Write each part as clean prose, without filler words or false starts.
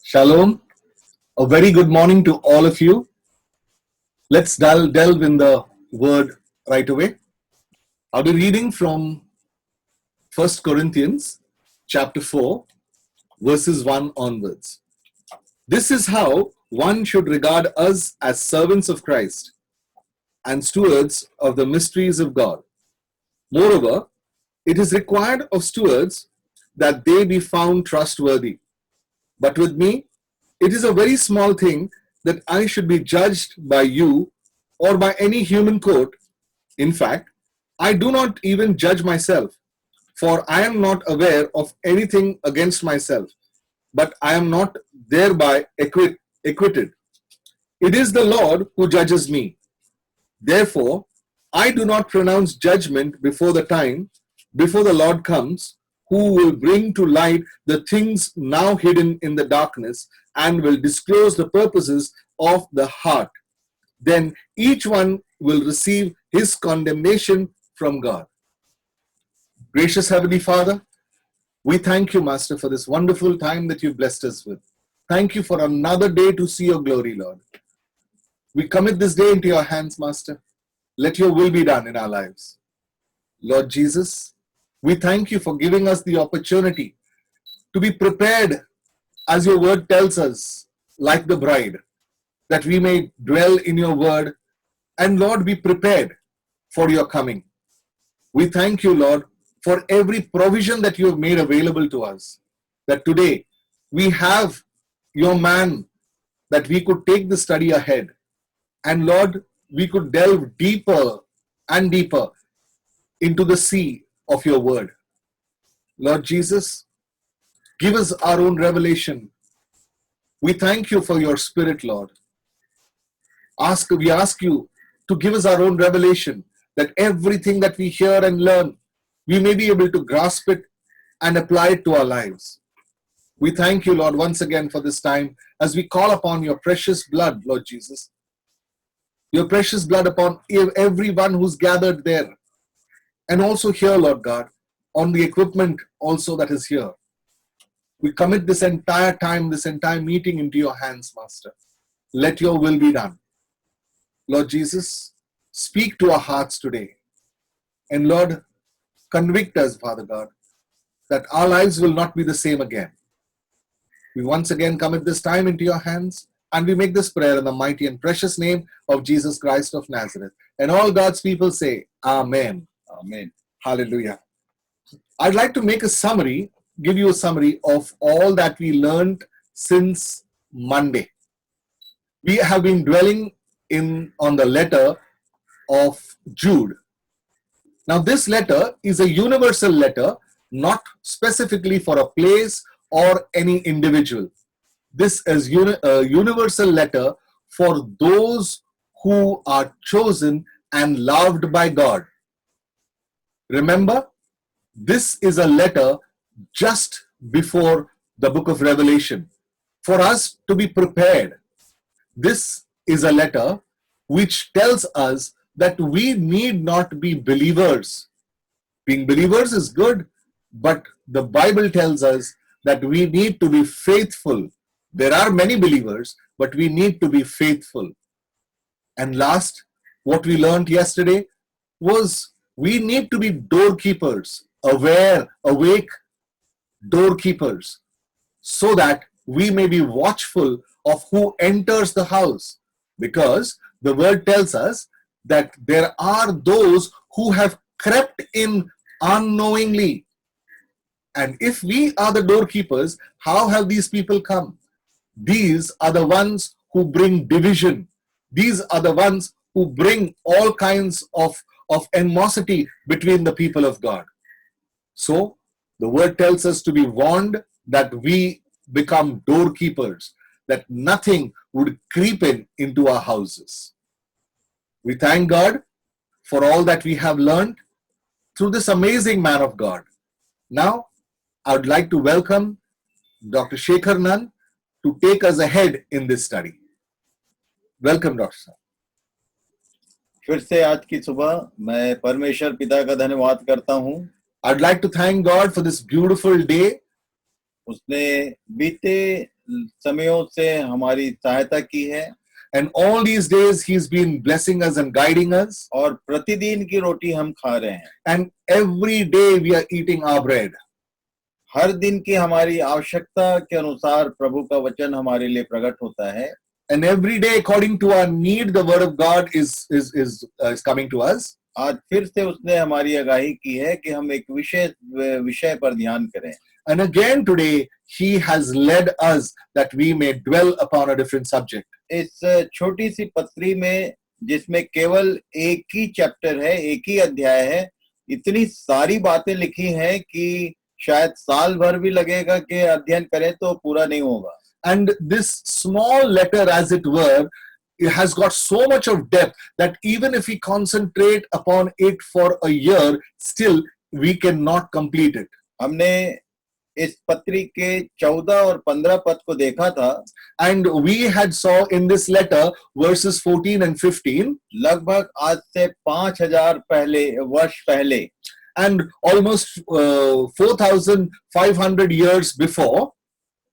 Shalom. A very good morning to all of you. Let's delve in the word right away. I'll be reading from 1 Corinthians chapter 4, verses 1 onwards. This is how one should regard us as servants of Christ and stewards of the mysteries of God. Moreover, it is required of stewards that they be found trustworthy. But with me, it is a very small thing that I should be judged by you or by any human court. In fact, I do not even judge myself, for I am not aware of anything against myself, but I am not thereby acquitted. It is the Lord who judges me. Therefore, I do not pronounce judgment before the Lord comes, who will bring to light the things now hidden in the darkness and will disclose the purposes of the heart. Then each one will receive his condemnation from God. Gracious Heavenly Father, we thank you, Master, for this wonderful time that you've blessed us with. Thank you for another day to see your glory, Lord. We commit this day into your hands, Master. Let your will be done in our lives. Lord Jesus, we thank you for giving us the opportunity to be prepared, as your word tells us, like the bride, that we may dwell in your word and, Lord, be prepared for your coming. We thank you, Lord, for every provision that you have made available to us, that today we have your man, that we could take the study ahead. And Lord, we could delve deeper and deeper into the sea of your word. Lord Jesus, give us our own revelation. We thank you for your spirit, Lord. We ask you to give us our own revelation, that everything that we hear and learn, we may be able to grasp it and apply it to our lives. We thank you, Lord, once again for this time as we call upon your precious blood, Lord Jesus. Your precious blood upon everyone who's gathered there. And also here, Lord God, on the equipment also that is here. We commit this entire time, this entire meeting into your hands, Master. Let your will be done. Lord Jesus, speak to our hearts today. And Lord, convict us, Father God, that our lives will not be the same again. We once again commit this time into your hands, and we make this prayer in the mighty and precious name of Jesus Christ of Nazareth. And all God's people say, Amen. Amen. Hallelujah. I'd like to make a summary, give you a summary of all that we learned since Monday. We have been dwelling on the letter of Jude. Now, this letter is a universal letter, not specifically for a place or any individual. This is a universal letter for those who are chosen and loved by God. Remember, this is a letter just before the book of Revelation. For us to be prepared, this is a letter which tells us that we need not be believers. Being believers is good, but the Bible tells us that we need to be faithful. There are many believers, but we need to be faithful. And last, what we learned yesterday was we need to be doorkeepers, awake doorkeepers, so that we may be watchful of who enters the house. Because the word tells us that there are those who have crept in unknowingly. And if we are the doorkeepers, how have these people come? These are the ones who bring division. These are the ones who bring all kinds of animosity between the people of God. So, the word tells us to be warned that we become doorkeepers, that nothing would creep into our houses. We thank God for all that we have learned through this amazing man of God. Now, I would like to welcome Dr. Shekhar Nand to take us ahead in this study. Welcome, Dr. Sir. फिर से आज की सुबह मैं परमेश्वर पिता का धन्यवाद करता हूँ. I'd like to thank God for this beautiful day. उसने बीते समयों से हमारी सहायता की है And all these days he's been blessing us and guiding us. और प्रतिदिन की रोटी हम खा रहे हैं। And every day we are eating our bread. हर दिन की हमारी आवश्यकता के अनुसार प्रभु का वचन हमारे लिए प्रकट होता है। And every day according to our need the word of God is coming to us. आज फिर से उसने हमारी आगाही की है कि हम एक विशेष विषय पर ध्यान करें। And again today he has led us that we may dwell upon a different subject. इस छोटी सी पत्री में जिसमें केवल एक ही चैप्टर है, एक ही अध्याय है, इतनी सारी बातें लिखी हैं कि शायद साल भर भी लगेगा कि अध्ययन करें तो पूरा नहीं होगा। And this small letter as it were, it has got so much of depth that even if we concentrate upon it for a year, still we cannot complete it. हमने इस पत्री के 14 और 15 पद को देखा था। And we had saw in this letter verses 14 and 15. लगभग आज से 5000 वर्ष पहले And almost 4,500 years before,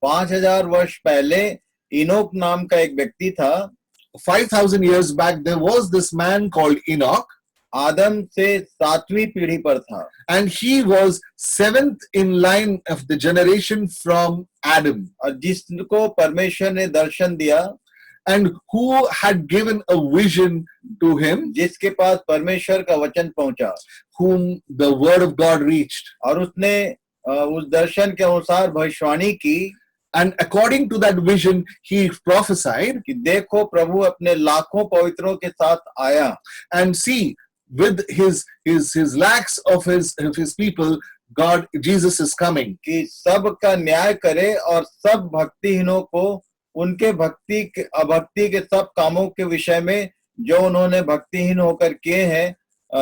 5000 वर्ष पहले इनोक नाम का एक व्यक्ति था। 5,000 years back, there was this man called Enoch. आदम से 7वीं पीढ़ी पर था। And he was 7th in line of the generation from Adam. और जिसको परमेश्वर ने दर्शन दिया, And who had given a vision to him, जिसके पास परमेश्वर का वचन पहुंचा, whom the word of God reached. और उसने उस दर्शन के अनुसार भविष्यवाणी की। And according to that vision, he prophesied. कि देखो प्रभु अपने लाखों पवित्रों के साथ आया। And see, with his lakhs of his people, God, Jesus is coming. कि सब का न्याय करे और सब भक्तिहीनों को उनके अभक्ति के सब कामों के विषय में जो उन्होंने भक्तिहीन होकर किए हैं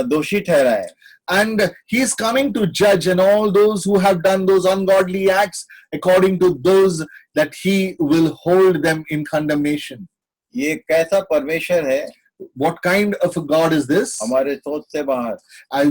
दोषी ठहराए। And he is coming to judge, and all those who have done those ungodly acts, according to those that he will hold them in condemnation. ये कैसा परमेश्वर है? What kind of a God is this? हमारे सोच से बाहर,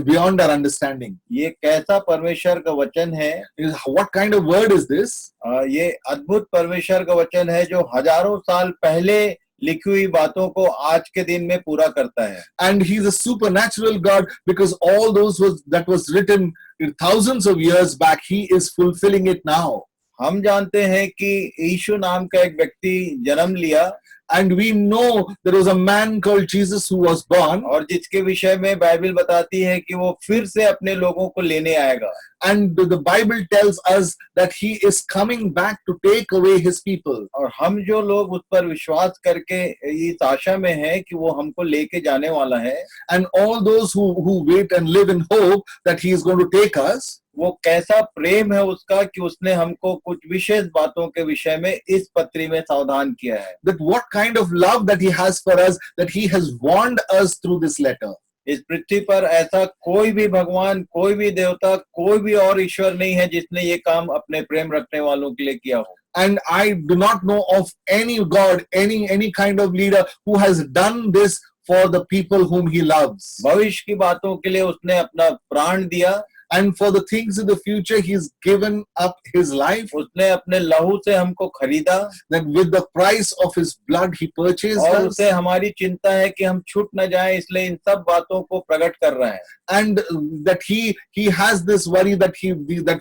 Beyond our understanding. ये कैसा परमेश्वर का वचन है? What kind of word is this? ये अद्भुत परमेश्वर का वचन है जो हजारों साल पहले लिखी हुई बातों को आज के दिन में पूरा करता है। And he is a supernatural God, because all those that was written thousands of years back, he is fulfilling it now. हम जानते हैं कि यीशु नाम का एक व्यक्ति जन्म लिया। And we know there was a man called Jesus who was born. और जिसके विषय में बाइबल बताती है कि वो फिर से अपने लोगों को लेने आएगा। And the Bible tells us that he is coming back to take away his people. और हम जो लोग उस पर विश्वास करके इस आशा में हैं कि वो हमको लेके जाने वाला है। And all those who wait and live in hope that he is going to take us. वो कैसा प्रेम है उसका कि उसने हमको कुछ विशेष बातों के विषय में इस पत्री में सावधान किया है। That what kind of love that he has for us, that he has warned us through this letter. इस पृथ्वी पर ऐसा कोई भी भगवान, कोई भी देवता, कोई भी और ईश्वर नहीं है जिसने ये काम अपने प्रेम रखने वालों के लिए किया हो। And I do not know of any God, any kind of leader who has done this for the people whom he loves. भविष्य की बातों के लिए उसने अपना प्राण दिया। And for the things in the future, he's given up his life. उसने अपने लहू से हमको खरीदा। That with the price of his blood, he purchased और us. उसे हमारी चिंता है कि हम छूट न जाएं, इसलिए इन सब बातों को प्रकट कर रहा है। And that he has this worry that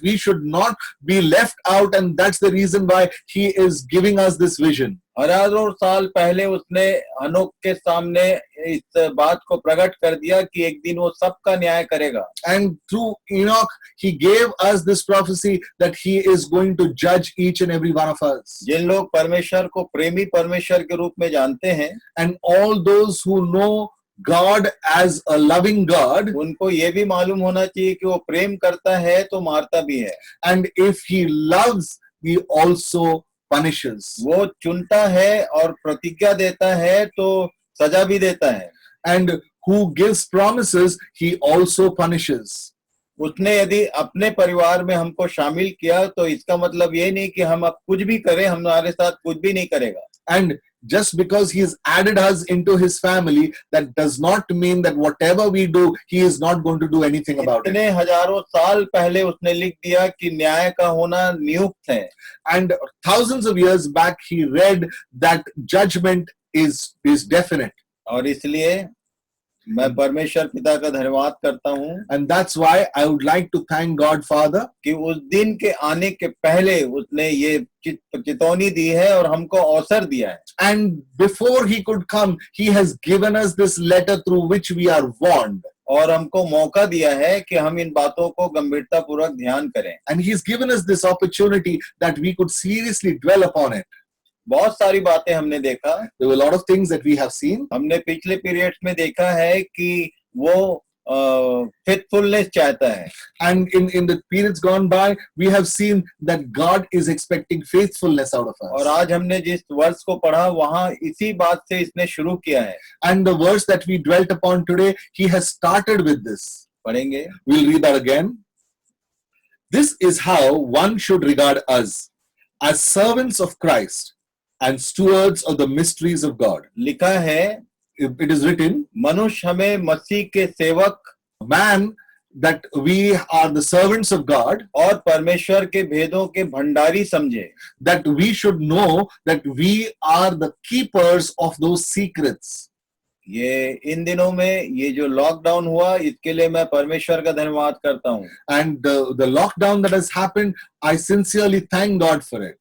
we should not be left out, and that's the reason why he is giving us this vision. हजारों साल पहले उसने हनोक के सामने इस बात को प्रकट कर दिया कि एक दिन वो सबका न्याय करेगा। And through Enoch, he gave us this prophecy that he is going to judge each and every one of us. जिन लोग परमेश्वर को प्रेमी परमेश्वर के रूप में जानते हैं, And all those who know God as a loving God, उनको ये भी मालूम होना चाहिए कि वो प्रेम करता है तो मारता भी है। and if he loves, he also punishes. वो चुनता है और प्रतिज्ञा देता है तो सजा भी देता है। And who gives promises, he also punishes. उसने यदि अपने परिवार में हमको शामिल किया तो इसका मतलब ये नहीं कि हम अब कुछ भी करें, हमारे साथ कुछ भी नहीं करेगा। And Just because he has added us into his family, that does not mean that whatever we do, he is not going to do anything about it. इतने हजारों साल पहले उसने लिख दिया कि न्याय का होना नियुक्त है, And thousands of years back, he read that judgment is definite. और इसलिए मैं परमेश्वर पिता का धन्यवाद करता हूँ And that's why I would like to thank God Father कि उस दिन के आने के पहले उसने ये चेतावनी दी है और हमको अवसर दिया है, and before he could come, he has given us this letter through which we are warned. और हमको मौका दिया है कि हम इन बातों को गंभीरता पूर्वक ध्यान करें। And he's given us this opportunity that we could seriously dwell upon it. बहुत सारी बातें हमने देखा, There were a lot of things that we have seen. हमने पिछले पीरियड्स में देखा है कि वो फेथफुलनेस चाहता है, And in the periods gone by, we have seen that God is expecting faithfulness out of और us. आज हमने जिस वर्ष को पढ़ा वहाँ इसी बात से इसने शुरू किया है। And the verse that we dwelt upon today, he has started with this. पढ़ेंगे, We'll read that again. This is how one should regard us, as servants of Christ and stewards of the mysteries of God. लिखा है, It is written, मनुष्य हमें मसीह के सेवक man, that we are the servants of God, और परमेश्वर के भेदों के भंडारी समझे। that we should know that we are the keepers of those secrets. ये इन दिनों में ये जो लॉकडाउन हुआ, इसके लिए मैं परमेश्वर का धन्यवाद करता हूँ, And the lockdown that has happened, I sincerely thank God for it.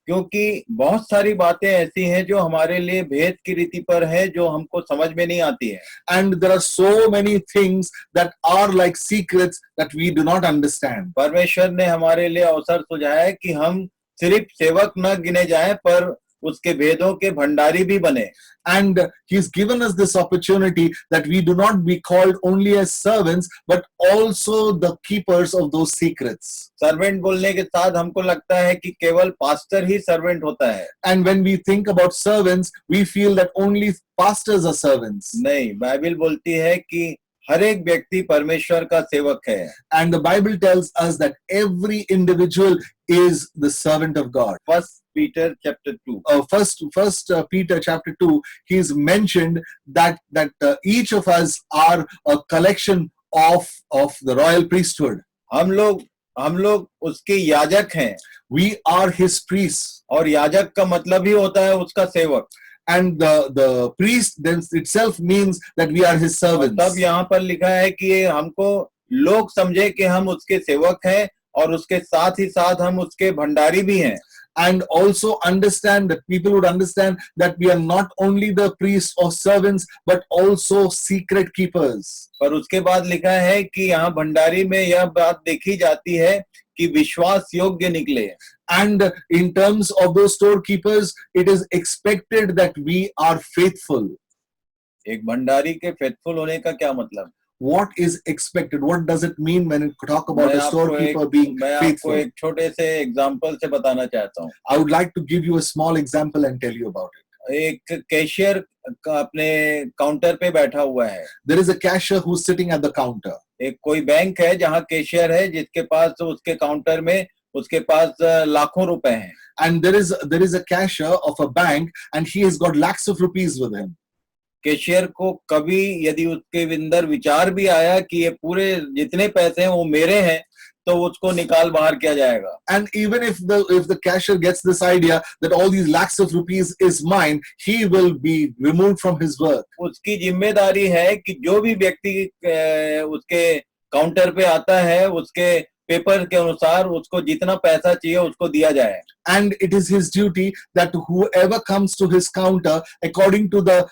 क्योंकि बहुत सारी बातें ऐसी हैं जो हमारे लिए भेद की रीति पर है, जो हमको समझ में नहीं आती है। And there are so many things that are like secrets that we do not understand. परमेश्वर ने हमारे लिए अवसर सुझाया है कि हम सिर्फ सेवक न गिने जाएं, पर उसके भेदों के भंडारी भी बने। And he's given us this opportunity that we do not be called only as servants, but also the keepers of those secrets. Servant बोलने के साथ हमको लगता है कि केवल पास्टर ही सर्वेंट होता है। And when we think about servants, we feel that only pastors are servants. नहीं, बाइबल बोलती है कि हर एक व्यक्ति परमेश्वर का सेवक है। And the Bible tells us that every individual is the servant of God. First Peter chapter 2, First Peter chapter 2, he's mentioned that each of us are a collection of the royal priesthood. हम लोग उसके याजक हैं, We are his priests. और याजक का मतलब ही होता है उसका सेवक। And the priest then itself means that we are his servants. तब यहाँ पर लिखा है कि हमको लोग समझे कि हम उसके सेवक हैं, और उसके साथ ही साथ हम उसके भंडारी भी हैं। And also understand that people would understand that we are not only the priests or servants, but also secret keepers. पर उसके बाद लिखा है कि यहाँ भंडारी में यह बात देखी जाती है कि विश्वास योग्य निकले। And in terms of those storekeepers, it is expected that we are faithful. एक भंडारी के फेथफुल होने का क्या मतलब? What is expected? What does it mean when it talk about a storekeeper being मैं आपको faithful? एक छोटे से एग्जाम्पल से बताना चाहता हूँ। I would like to give you a small example and tell you about it. एक कैशियर अपने काउंटर पे बैठा हुआ है। There is a cashier who's sitting at the counter. एक कोई बैंक है जहाँ कैशियर है, जिसके पास उसके काउंटर में उसके पास लाखों रुपए हैं। And there is a cashier of a bank, and he has got lakhs of rupees with him. Cashier को कभी यदि उसके अंदर विचार भी आया कि ये पूरे जितने पैसे हैं वो मेरे हैं, तो उसको निकाल बाहर किया जाएगा। And even if the cashier gets this idea that all these lakhs of rupees is mine, he will be removed from his work. उसकी जिम्मेदारी है कि जो भी व्यक्ति उसके काउंटर पे आता है, उसके पेपर के अनुसार उसको जितना पैसा चाहिए उसको दिया जाए। And it is his duty that whoever comes to his counter, according to the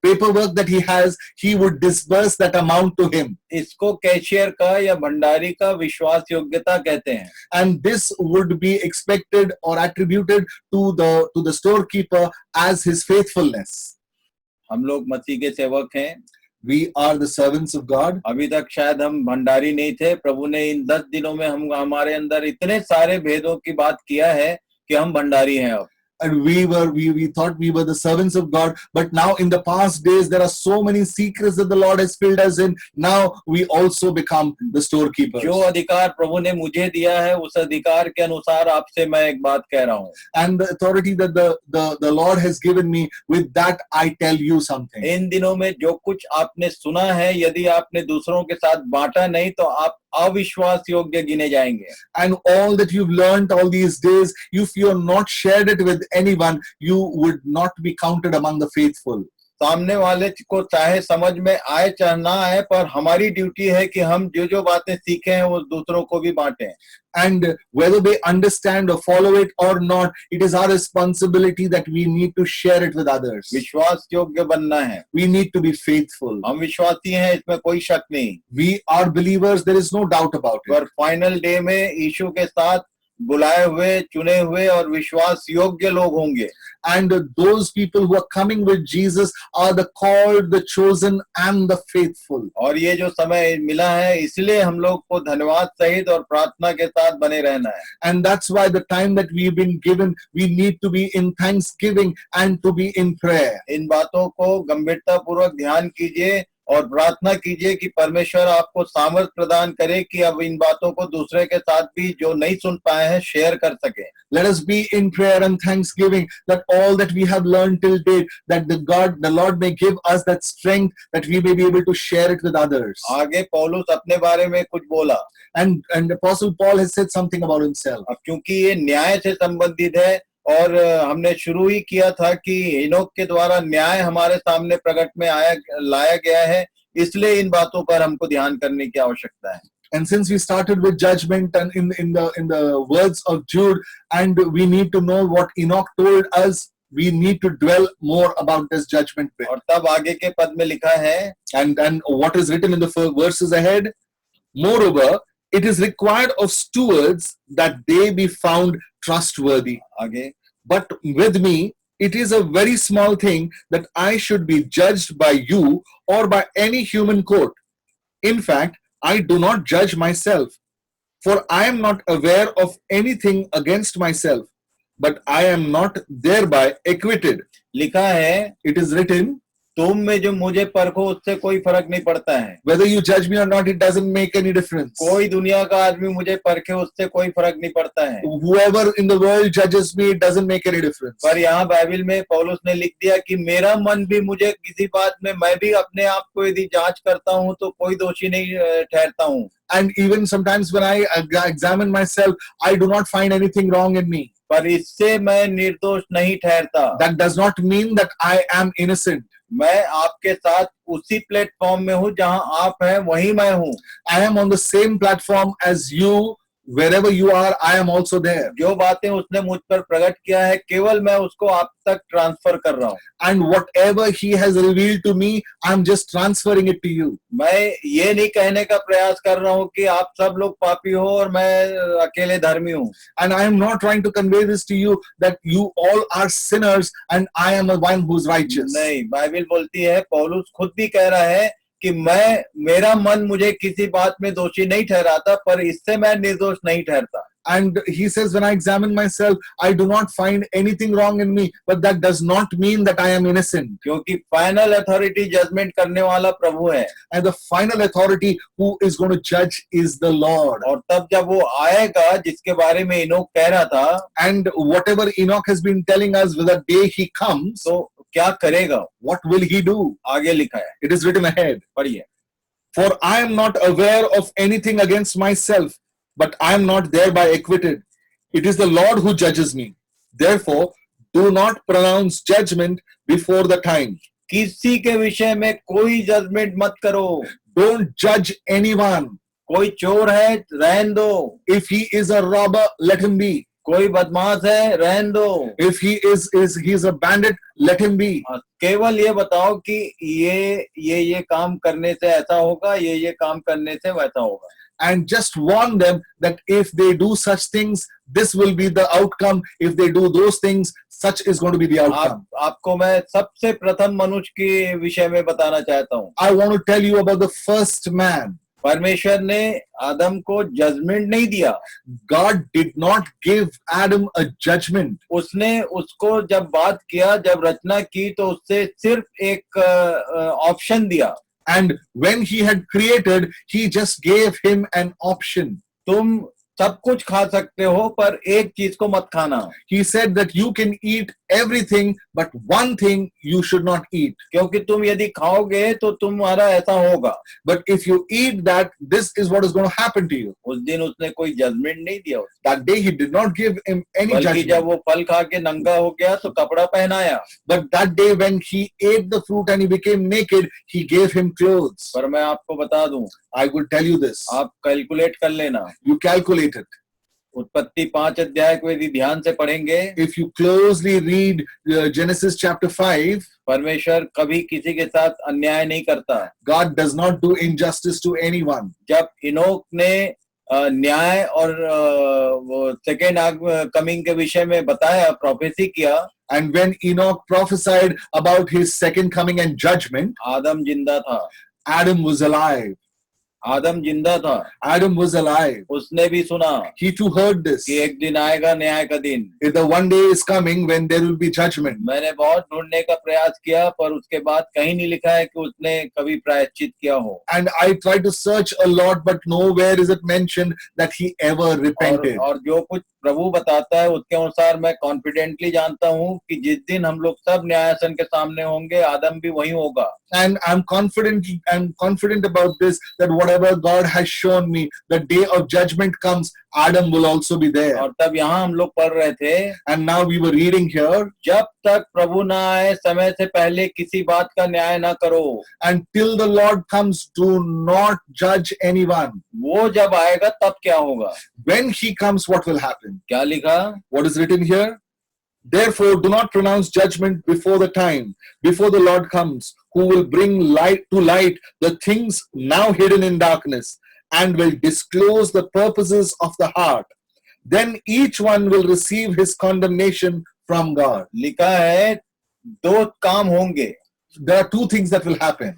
paperwork that he has, he would disburse that amount to him. इसको कैशियर का या भंडारी का विश्वास योग्यता कहते हैं। And this would be expected or attributed to the storekeeper as his faithfulness. हम लोग मसीह के सेवक हैं। We are the servants of God. अभी तक शायद हम भंडारी नहीं थे। प्रभु ने इन 10 दिनों में हमारे अंदर इतने सारे भेदों की बात किया है कि हम भंडारी हैं अब। and we thought we were the servants of God, but now in the past days there are so many secrets that the Lord has filled us in. Now we also become the storekeepers. जो अधिकार प्रभु ने मुझे दिया है उस अधिकार के अनुसार आपसे मैं एक बात कह रहा हूँ. And the authority that the Lord has given me, with that I tell you something. इन दिनों में जो कुछ आपने सुना है, यदि आपने दूसरों के साथ बांटा नहीं तो आप अविश्वास योग्य गिने जाएंगे. And all that you've learned all these days, if you have not shared it with anyone, you would not be counted among the faithful. सामने वाले को चाहे समझ में आए चाहे ना आए, पर हमारी ड्यूटी है कि हम जो जो बातें सीखे हैं वो दूसरों को भी बांटें. And whether they understand or follow it or not, it is our responsibility that we need to share it with others. विश्वास योग्य बनना है. We need to be faithful. हम विश्वासी हैं, इसमें कोई शक नहीं. We are believers, there is no doubt about it. पर फाइनल डे में यीशु के साथ बुलाए हुए, चुने हुए और विश्वास योग्य लोग होंगे. And those people who are coming with Jesus are the called, the chosen and the faithful. और ये जो समय मिला है, इसलिए हम लोग को धन्यवाद सहित और प्रार्थना के साथ बने रहना है. And that's why the time that we've been given, we need to be in thanksgiving and to be in prayer. इन बातों को गंभीरता पूर्वक ध्यान कीजिए और प्रार्थना कीजिए कि परमेश्वर आपको सामर्थ प्रदान करे कि अब इन बातों को दूसरे के साथ भी जो नहीं सुन पाए हैं शेयर कर सके. Let us be in prayer and thanksgiving that all that we have learned till date, that the Lord may give us that strength that we may be able to share it with others. आगे पौलुस अपने बारे में कुछ बोला. And Apostle Paul has said something about himself. अब क्योंकि ये न्याय से संबंधित है और हमने शुरू ही किया था कि इनोक के द्वारा न्याय हमारे सामने प्रकट में लाया गया है, इसलिए इन बातों पर हमको ध्यान करने की आवश्यकता है. And since we started with judgment and in the words of Jude, and we need to know what Enoch told us, we need to dwell more about this judgment bit. और तब आगे के पद में लिखा है, and what is written in the verses ahead, moreover, it is required of stewards that they be found trustworthy. आगे, but with me, it is a very small thing that I should be judged by you or by any human court. In fact, I do not judge myself, for I am not aware of anything against myself, but I am not thereby acquitted. लिखा है, It is written, तुम में जो मुझे परखो उससे कोई फर्क नहीं पड़ता है. whether you judge me or not, it doesn't make any difference. कोई दुनिया का आदमी मुझे परखे उससे कोई फर्क नहीं पड़ता है. Whoever in the world judges me, it doesn't make any difference. पर यहाँ बाइबल में पौलुस ने लिख दिया कि मेरा मन भी मुझे किसी बात में, मैं भी अपने आप को यदि जांच करता हूँ तो कोई दोषी नहीं ठहरता हूँ. And even sometimes when I examine myself, I do not find anything wrong in me. पर इससे मैं निर्दोष नहीं ठहरता. That does not mean that I am innocent. मैं आपके साथ उसी प्लेटफॉर्म में हूँ जहां आप हैं, वहीं मैं हूँ. I am on the same platform as you. Wherever you are, I am also there. जो बातें उसने मुझ पर प्रकट किया है, केवल मैं उसको आप तक ट्रांसफर कर रहा हूँ. And whatever he has revealed to me, I'm just transferring it to you. मैं ये नहीं कहने का प्रयास कर रहा हूँ कि आप सब लोग पापी हो और मैं अकेले धर्मी हूँ. And I am not trying to convey this to you that you all are sinners and I am the one who's righteous. नहीं, बाइबल बोलती है, पौलुस खुद भी कह रहा है कि मेरा मन मुझे किसी बात में दोषी नहीं ठहराता, पर इससे मैं निर्दोष नहीं ठहरता. And he says, when I examine myself, I do not find anything wrong in me, but that does not mean that I am innocent. क्योंकि फाइनल अथॉरिटी जजमेंट करने वाला प्रभु है. And the final authority who is going to judge is the Lord. और तब जब वो आएगा जिसके बारे में इनोक कह रहा था, And whatever Enoch has been telling us, with the day he comes, तो क्या करेगा? what will he do? आगे लिखा है, It is written ahead. पढ़िए. For I am not aware of anything against myself, but I am not thereby acquitted. It is the Lord who judges me. Therefore, do not pronounce judgment before the time. किसी के विषय में कोई judgement मत करो. Don't judge anyone. कोई चोर है, रहन दो. If he is a robber, let him be. कोई बदमाश है, रहन दो. If he is a bandit, let him be. केवल ये बताओ कि ये काम करने से ऐसा होगा, ये काम करने से वैसा होगा. And just warn them that if they do such things, this will be the outcome. If they do those things, such is going to be the outcome. आपको मैं सबसे प्रथम मनुष्य के विषय में बताना चाहता हूँ. I want to tell you about the first man. परमेश्वर ने आदम को जजमेंट नहीं दिया, God did not give Adam a judgment. उसने उसको जब बात किया, जब रचना की तो उससे सिर्फ एक ऑप्शन दिया। And when he had created, he just gave him an option. तुम सब कुछ खा सकते हो पर एक चीज को मत खाना, He said that you can eat everything, but one thing you should not eat. क्योंकि तुम यदि खाओगे तो तुम्हारा ऐसा होगा। But if you eat that, this is what is going to happen to you. उस दिन उसने कोई जजमेंट नहीं दिया, That day he did not give him any बल्कि जब judgment. वो फल खा के नंगा हो गया तो कपड़ा पहनाया। But that day when he ate the fruit and he became naked, he gave him clothes. पर मैं आपको बता दूं, I will tell you this. आप कैलकुलेट कर लेना, You calculate it. उत्पत्ति 5 अध्याय को यदि ध्यान से पढ़ेंगे, If you closely read Genesis chapter 5, परमेश्वर कभी किसी के साथ अन्याय नहीं करता। God does not do injustice to anyone. जब इनोक ने न्याय और सेकेंड कमिंग के विषय में बताया, प्रोफेसी किया, And when Enoch prophesied about his second coming and judgment, आदम जिंदा था, Adam was alive. आदम जिंदा था, Adam was alive. उसने भी सुना He too heard this. कि एक दिन आएगा न्याय का दिन। The one day is coming when there will be judgment. मैंने बहुत ढूंढने का प्रयास किया पर उसके बाद कहीं नहीं लिखा है कि उसने कभी प्रायश्चित किया हो। And I tried to search a lot, but nowhere is it mentioned that he ever repented. और जो कुछ प्रभु बताता है उसके अनुसार मैं कॉन्फिडेंटली जानता हूँ कि जिस दिन हम लोग सब न्यायासन के सामने होंगे, आदम भी वहीं होगा। And I'm confident about this, that whatever God has shown me, the day of judgment comes, Adam will also be there. और तब यहाँ हम लोग पढ़ रहे थे, And now we were reading here, जब तक प्रभु ना आए समय से पहले किसी बात का न्याय ना करो। and till the Lord comes, do not judge anyone. वो जब आएगा तब क्या होगा? When he comes, what will happen? क्या लिखा? What is written here? Therefore, do not pronounce judgment before the time, before the Lord comes, who will bring light the things now hidden in darkness, and will disclose the purposes of the heart. Then each one will receive his condemnation from God. लिखा है दो काम होंगे। There are two things that will happen.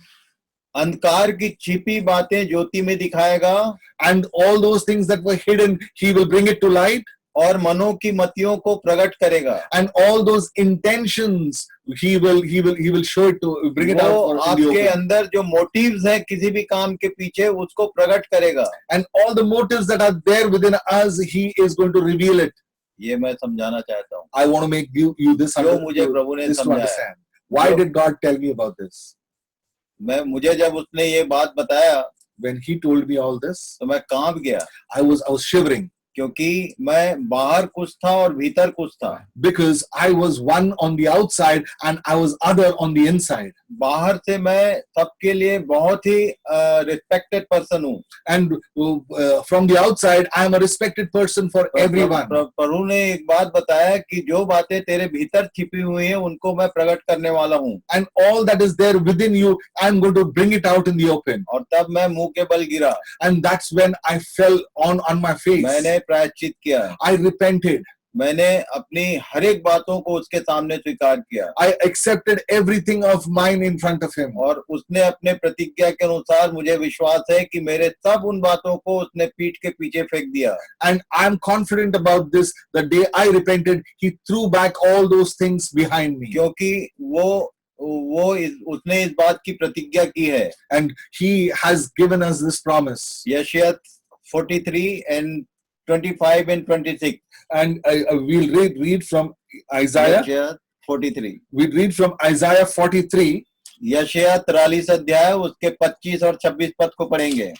अंधकार की छिपी बातें ज्योति में दिखाएगा, And all those things that were hidden, he will bring it to light. और मनों की मतियों को प्रकट करेगा। And all those intentions, he will show it to, bring it out वो in the आपके open. अंदर जो मोटिव्स हैं किसी भी काम के पीछे, उसको प्रकट करेगा। And all the motives that are there within us, he is going to reveal it. ये मैं समझाना चाहता हूँ, I want to make you this, जो मुझे प्रभु ने this to समझाया। understand. Why did God tell me about this? मुझे जब उसने ये बात बताया When he told me all this, तो मैं कांप गया, I was shivering, क्योंकि मैं बाहर कुछ था और भीतर कुछ था। because I was one on the outside and I was other on the inside. बाहर से मैं सबके लिए बहुत ही रिस्पेक्टेड पर्सन हूँ। And from the outside, I am a respected person for everyone. प्रभु ने एक बात बताया कि जो बातें तेरे भीतर छिपी हुई हैं उनको मैं प्रकट करने वाला हूँ। And all that is there within you, I am going to bring it out in the open. और तब मैं मुंह के बल गिरा, And that's when I fell on my face. मैंने प्रायश्चित किया, I repented. मैंने अपनी हर एक बातों को उसके सामने स्वीकार किया, I accepted everything of mine in front of him. और उसने अपने प्रतिज्ञा के अनुसार, मुझे विश्वास है कि मेरे सब उन बातों को उसने पीठ के पीछे फेंक दिया। And I'm confident about this. The day I repented, he threw back all those things behind me. क्योंकि उसने इस बात की प्रतिज्ञा की है। And he has given us this promise. यशायाह 43 and 25 and 26। And we'll read from Isaiah. यशायाह 43, We'll read from Isaiah 43. यशायाह 43 अध्याय उसके 25 और 26 पद को पढ़ेंगे।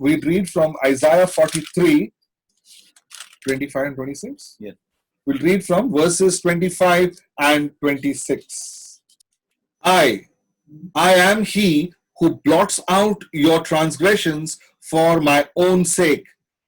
We'll read from Isaiah 43, 25 and 26. Yes. We'll read from verses 25 and 26. I am he who blots out your transgressions for my own sake,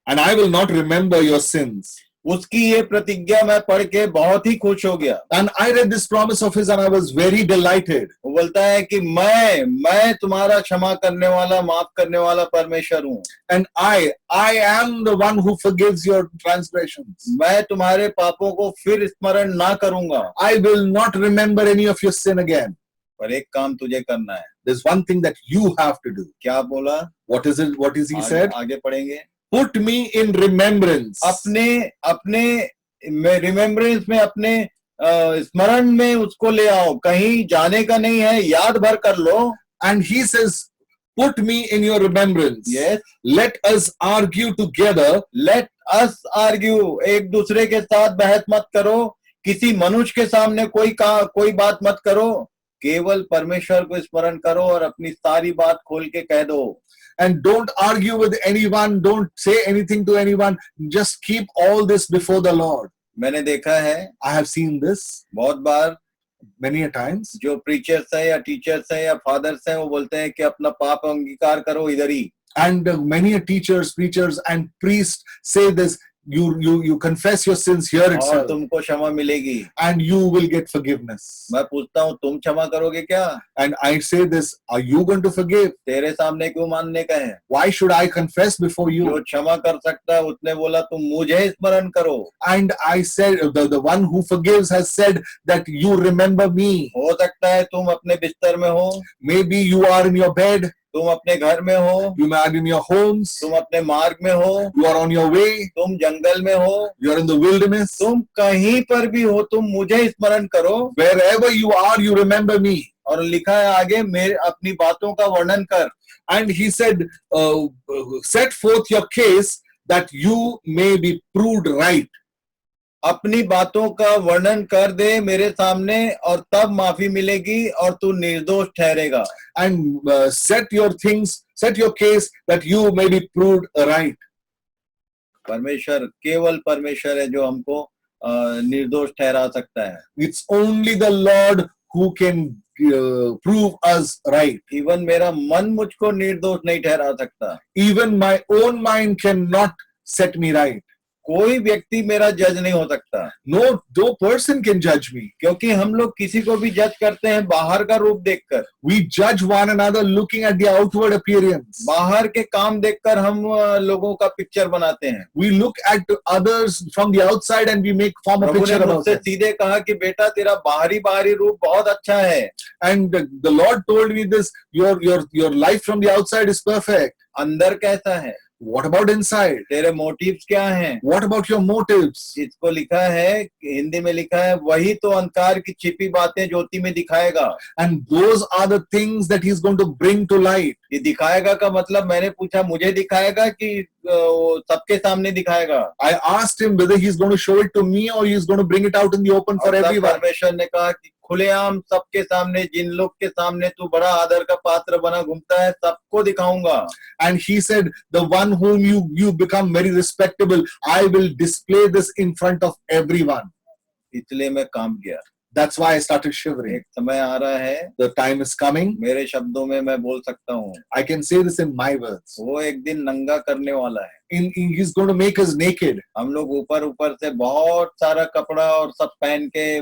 and I will not remember your sins. उसकी ये प्रतिज्ञा मैं पढ़ के बहुत ही खुश हो गया। And I read this promise of his and I was very delighted. वो बोलता है कि मैं तुम्हारा क्षमा करने वाला, माफ करने वाला परमेश्वर हूँ। And I am the one who forgives your transgressions. मैं तुम्हारे पापों को फिर स्मरण ना करूंगा। I will not remember any of your sin again. पर एक काम तुझे करना है, there's one thing that you have to do. क्या बोला? What is it? What is he said? आगे पढ़ेंगे. Put me in remembrance. अपने रिमेम्बरेंस में, अपने स्मरण में उसको ले आओ. कहीं जाने का नहीं है, याद भर कर लो. And he says, put me in your remembrance. Yes. Let us argue together. Let us argue. एक दूसरे के साथ बहस मत करो. किसी मनुष्य के सामने कोई बात मत करो. केवल परमेश्वर को स्मरण करो और अपनी सारी बात खोल के कह दो. And don't argue with anyone. Don't say anything to anyone. Just keep all this before the Lord. मैंने देखा है, I have seen this बहुत बार, many a times. जो प्रीचर्स हैं या टीचर्स हैं या फादर्स हैं, वो बोलते हैं कि अपना पाप अंगीकार करो इधर ही. And many teachers, preachers, and priests say this: you confess your sins here और itself, तुमको क्षमा मिलेगी. and you will get forgiveness. मैं पूछता हूँ, तुम क्षमा करोगे क्या? And I say this: are you going to forgive? तेरे सामने क्यों मानने का है? Why should I confess before जो you? क्षमा कर सकता है उसने बोला तुम मुझे स्मरण करो. And I said, the one who forgives has said that you remember me. हो सकता है तुम अपने बिस्तर में हो, Maybe you are in your bed, तुम अपने घर में हो, you are in your homes, तुम अपने मार्ग में हो, you are on your way, तुम जंगल में हो, you are in the wilderness. तुम कहीं पर भी हो, तुम मुझे स्मरण करो. Wherever you are, you remember me. और लिखा है आगे, मेरे अपनी बातों का वर्णन कर. And he said, set forth your case that you may be proved right. अपनी बातों का वर्णन कर दे मेरे सामने और तब माफी मिलेगी और तू निर्दोष ठहरेगा. And set your case that you may be proved right. परमेश्वर, केवल परमेश्वर है जो हमको निर्दोष ठहरा सकता है. It's only the Lord who can prove us right. Even मेरा मन मुझको निर्दोष नहीं ठहरा सकता. Even my own mind cannot set me right. कोई व्यक्ति मेरा जज नहीं हो सकता. No person can judge me. क्योंकि हम लोग किसी को भी जज करते हैं बाहर का रूप देखकर. We judge one another looking at the outward appearance. बाहर के काम देखकर हम लोगों का पिक्चर बनाते हैं. We look at others from the outside and we form a Prabhu picture ने about मुझसे them. सीधे कहा कि बेटा तेरा बाहरी रूप बहुत अच्छा है. And the Lord told me this: your life from the outside is perfect. अंदर कैसा है? What about inside? तेरे मोटिव्स क्या हैं? What about your motives? इसको लिखा है, हिंदी में लिखा है, वही तो अंधकार की छिपी बातें ज्योति में दिखाएगा. And those are the things that He's going to bring to light. ये दिखाएगा का मतलब, मैंने पूछा मुझे दिखाएगा कि सबके सामने दिखाएगा? I asked him whether He's going to show it to me or He's going to bring it out in the open for everyone. परमेश्वर ने कहा कि खुलेआम सबके सामने, जिन लोग के सामने तू बड़ा आदर का पात्र बना घूमता है, सबको दिखाऊंगा. And he said, the one whom you become very respectable, I will display this in front of everyone. इसलिए मैं काम किया. That's why I started shivering. एक समय आ रहा है, The time is coming. मेरे शब्दों में मैं बोल सकता हूँ, I can say this in my words. वो एक दिन नंगा करने वाला है. He's going to make us naked. हम लोग ऊपर से बहुत सारा कपड़ा और सब पहन के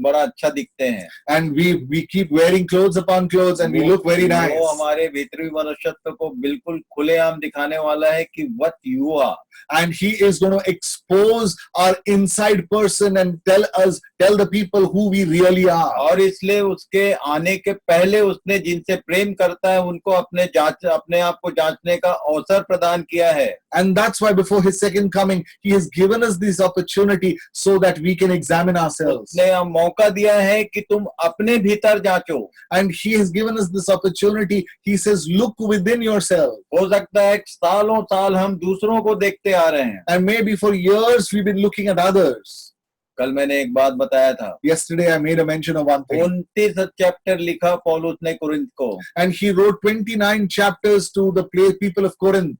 बड़ा अच्छा दिखते हैं. And we keep wearing clothes upon clothes and we look very nice. वो हमारे भीतरी मनुष्यत्व को बिल्कुल खुलेआम दिखाने वाला है कि what you are. And He is going to expose our inside person and tell the people who we really are. और इसलिए उसके आने के पहले उसने जिनसे प्रेम करता है उनको अपने आप को जांचने का अवसर प्रदान किया है. And that's why before His second coming, He has given us this opportunity so that we can examine ourselves. उसने मौका दिया है कि तुम अपने भीतर जांचो. And He has given us this opportunity. He says, look within yourself. हो सकता है सालों साल हम दूसरों को देखते आ रहे हैं. And maybe for years we've been looking at others. कल मैंने एक बात बताया था. Yesterday I made a mention of one thing. 29 chapter लिखा पौलुस ने कुरिन्थ को. And he wrote 29 chapters to the people of Corinth.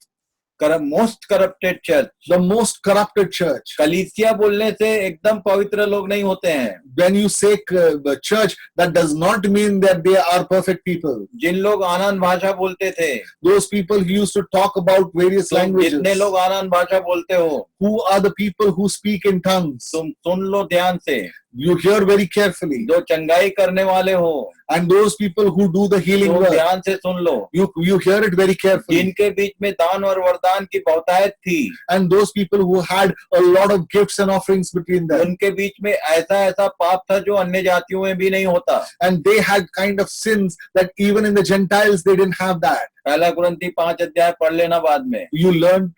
Most corrupted church, the most corrupted church. कलीसिया बोलने से एकदम पवित्र लोग नहीं होते हैं. When you say church, that does not mean that they are perfect people. जिन लोग आनन भाषा बोलते थे, Those people who used to talk about various languages. जितने लोग आनन भाषा बोलते हो, Who are the people who speak in tongues? तुम सुन लो ध्यान से. You hear very carefully. जो चंगाई करने वाले हो, And those people who do the healing तुम work, ध्यान से सुन लो. you hear it very carefully. जिनके बीच में दान और वरदान की बहुतायत थी, And those people who had a lot of gifts and offerings between them. उनके बीच में ऐसा पाप था जो अन्य जातियों में भी नहीं होता। And they had kind of sins that even in the Gentiles they didn't have that. पहला कुरिन्ती 5 अध्याय पढ़ लेना बाद में। You learn,